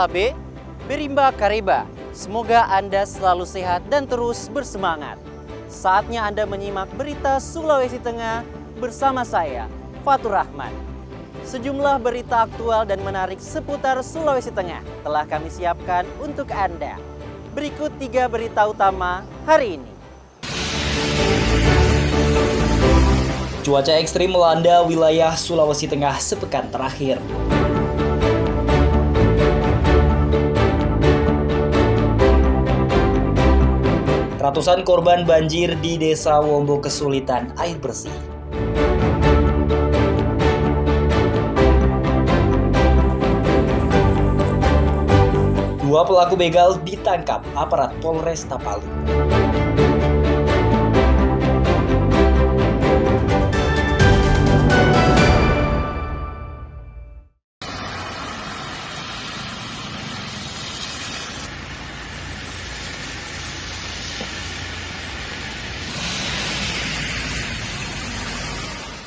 Tabe, Berimba Kareba. Semoga Anda selalu sehat dan terus bersemangat. Saatnya Anda menyimak berita Sulawesi Tengah bersama saya, Fatur Rahman. Sejumlah berita aktual dan menarik seputar Sulawesi Tengah telah kami siapkan untuk Anda. Berikut 3 berita utama hari ini. Cuaca ekstrim melanda wilayah Sulawesi Tengah sepekan terakhir. Ratusan korban banjir di Desa Wombo kesulitan air bersih. Dua pelaku begal ditangkap aparat Polresta Palu.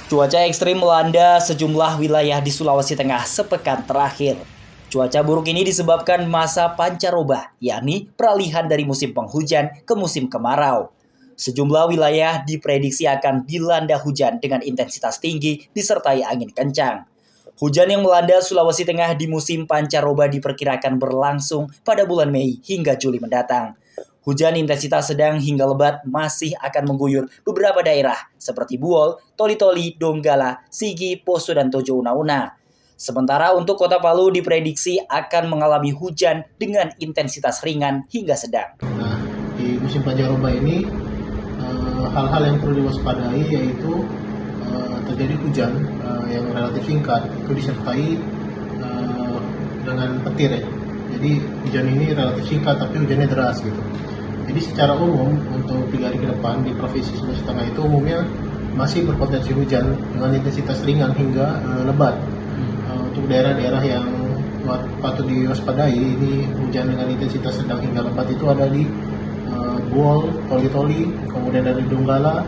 Cuaca ekstrim melanda sejumlah wilayah di Sulawesi Tengah sepekan terakhir. Cuaca buruk ini disebabkan masa pancaroba, yakni peralihan dari musim penghujan ke musim kemarau. Sejumlah wilayah diprediksi akan dilanda hujan dengan intensitas tinggi disertai angin kencang. Hujan yang melanda Sulawesi Tengah di musim pancaroba diperkirakan berlangsung pada bulan Mei hingga Juli mendatang. Hujan intensitas sedang hingga lebat masih akan mengguyur beberapa daerah seperti Buol, Toli-Toli, Donggala, Sigi, Poso, dan Tojo Una-Una. Sementara untuk Kota Palu diprediksi akan mengalami hujan dengan intensitas ringan hingga sedang. Nah, di musim pancaroba ini hal-hal yang perlu diwaspadai yaitu terjadi hujan yang relatif singkat itu disertai dengan petir ya. Jadi hujan ini relatif singkat tapi hujannya deras gitu. Jadi secara umum untuk 3 hari ke depan di Provinsi Sulawesi Tengah itu umumnya masih berpotensi hujan dengan intensitas ringan hingga lebat. Untuk daerah-daerah yang patut diwaspadai ini hujan dengan intensitas sedang hingga lebat itu ada di Buol, Toli-Toli, kemudian dari Donggala,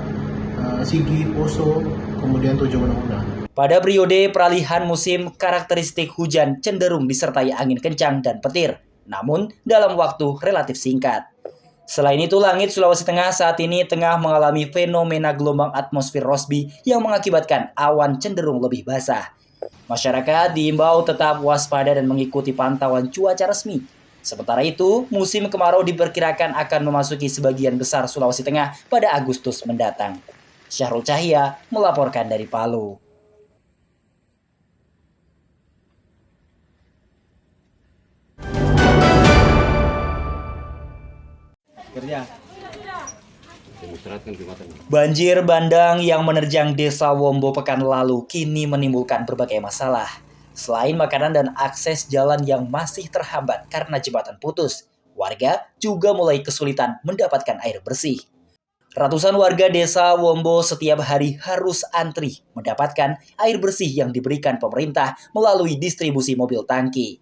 Sigi, Poso, kemudian Tojo Una-Una. Pada periode peralihan musim, karakteristik hujan cenderung disertai angin kencang dan petir, namun dalam waktu relatif singkat. Selain itu, langit Sulawesi Tengah saat ini tengah mengalami fenomena gelombang atmosfer Rossby yang mengakibatkan awan cenderung lebih basah. Masyarakat diimbau tetap waspada dan mengikuti pantauan cuaca resmi. Sementara itu, musim kemarau diperkirakan akan memasuki sebagian besar Sulawesi Tengah pada Agustus mendatang. Syahrul Cahya melaporkan dari Palu. Banjir bandang yang menerjang Desa Wombo pekan lalu kini menimbulkan berbagai masalah. Selain makanan dan akses jalan yang masih terhambat karena jembatan putus, warga juga mulai kesulitan mendapatkan air bersih. Ratusan warga Desa Wombo setiap hari harus antri mendapatkan air bersih yang diberikan pemerintah melalui distribusi mobil tangki.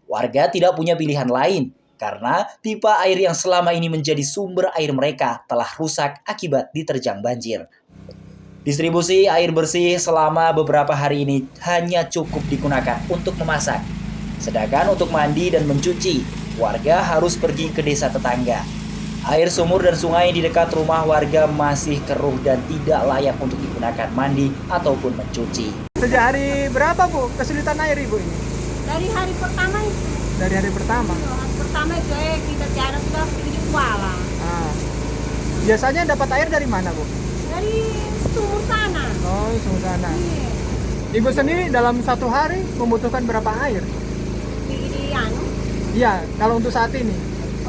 Warga tidak punya pilihan lain karena pipa air yang selama ini menjadi sumber air mereka telah rusak akibat diterjang banjir. Distribusi air bersih selama beberapa hari ini hanya cukup digunakan untuk memasak. Sedangkan untuk mandi dan mencuci, warga harus pergi ke desa tetangga. Air sumur dan sungai di dekat rumah warga masih keruh dan tidak layak untuk digunakan mandi ataupun mencuci. Sejak hari berapa, Bu, kesulitan air Ibu ini? Dari hari pertama itu. Dari hari pertama? Hari pertama itu kita tiada sudah pergi kuala. Biasanya dapat air dari mana, Bu? Dari sumur sana. Oh, sumur sana. Iya. Ibu sendiri dalam satu hari membutuhkan berapa air? Di anu. Iya, kalau untuk saat ini.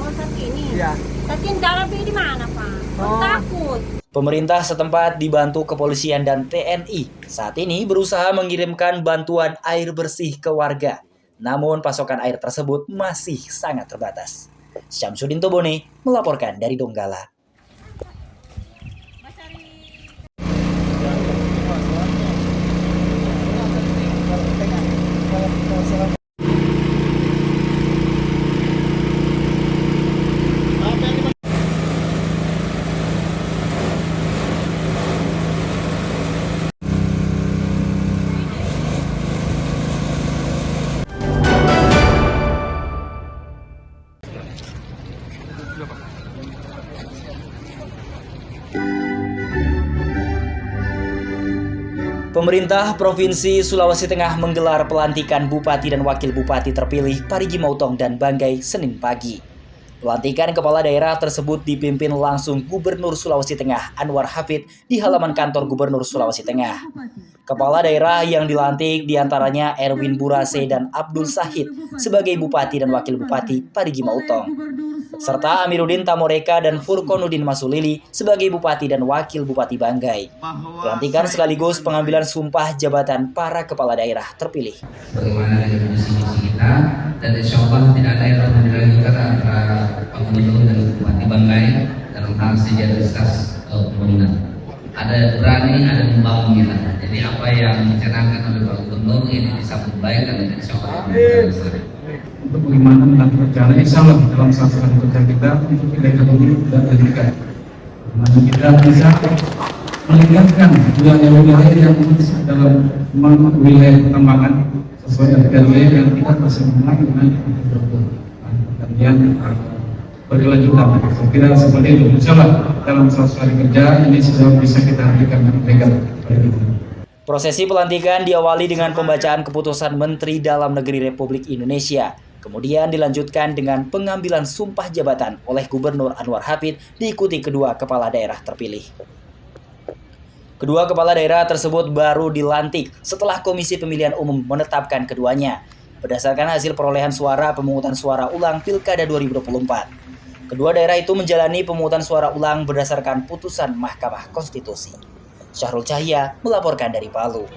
Oh, saat ini. Iya. Saat ini darah di mana, Pak? Oh. Takut. Pemerintah setempat dibantu kepolisian dan TNI saat ini berusaha mengirimkan bantuan air bersih ke warga. Namun pasokan air tersebut masih sangat terbatas. Syamsuddin Tobone melaporkan dari Donggala. Pemerintah Provinsi Sulawesi Tengah menggelar pelantikan Bupati dan Wakil Bupati terpilih Parigi Mautong dan Banggai Senin pagi. Pelantikan kepala daerah tersebut dipimpin langsung Gubernur Sulawesi Tengah Anwar Hafid di halaman kantor Gubernur Sulawesi Tengah. Kepala daerah yang dilantik diantaranya Erwin Burase dan Abdul Sahid sebagai Bupati dan Wakil Bupati Parigi Mautong, serta Amiruddin Tamoreka dan Furkonuddin Masulili sebagai Bupati dan Wakil Bupati Banggai. Pelantikan sekaligus pengambilan sumpah jabatan para kepala daerah terpilih. Bagaimana dengan misi-misi kita, dan insya Allah tidak ada yang lagi antara Pak Gubernur dan Bupati Banggai dalam hal sejatitas pembangunan. Ada berani, ada membangun kita. Jadi apa yang dicanangkan oleh Pak Gubernur ini disambut baik dan insya Allah untuk bagaimana melakukan rencana insya Allah dalam sasaran kerja kita untuk wilayah ini dan pendidikan. Bagaimana kita bisa meningkatkan wilayah-wilayah yang dalam wilayah pertambangan sesuai dengan wilayah yang kita masih mengenai dengan kemudian berkelanjutan. Saya kira seperti itu. Insya Allah dalam satu hari kerja ini sudah bisa kita hentikan dengan baik. Prosesi pelantikan diawali dengan pembacaan keputusan Menteri Dalam Negeri Republik Indonesia. Kemudian dilanjutkan dengan pengambilan sumpah jabatan oleh Gubernur Anwar Hafid diikuti kedua kepala daerah terpilih. Kedua kepala daerah tersebut baru dilantik setelah Komisi Pemilihan Umum menetapkan keduanya berdasarkan hasil perolehan suara pemungutan suara ulang Pilkada 2024. Kedua daerah itu menjalani pemungutan suara ulang berdasarkan putusan Mahkamah Konstitusi. Syahrul Cahya melaporkan dari Palu.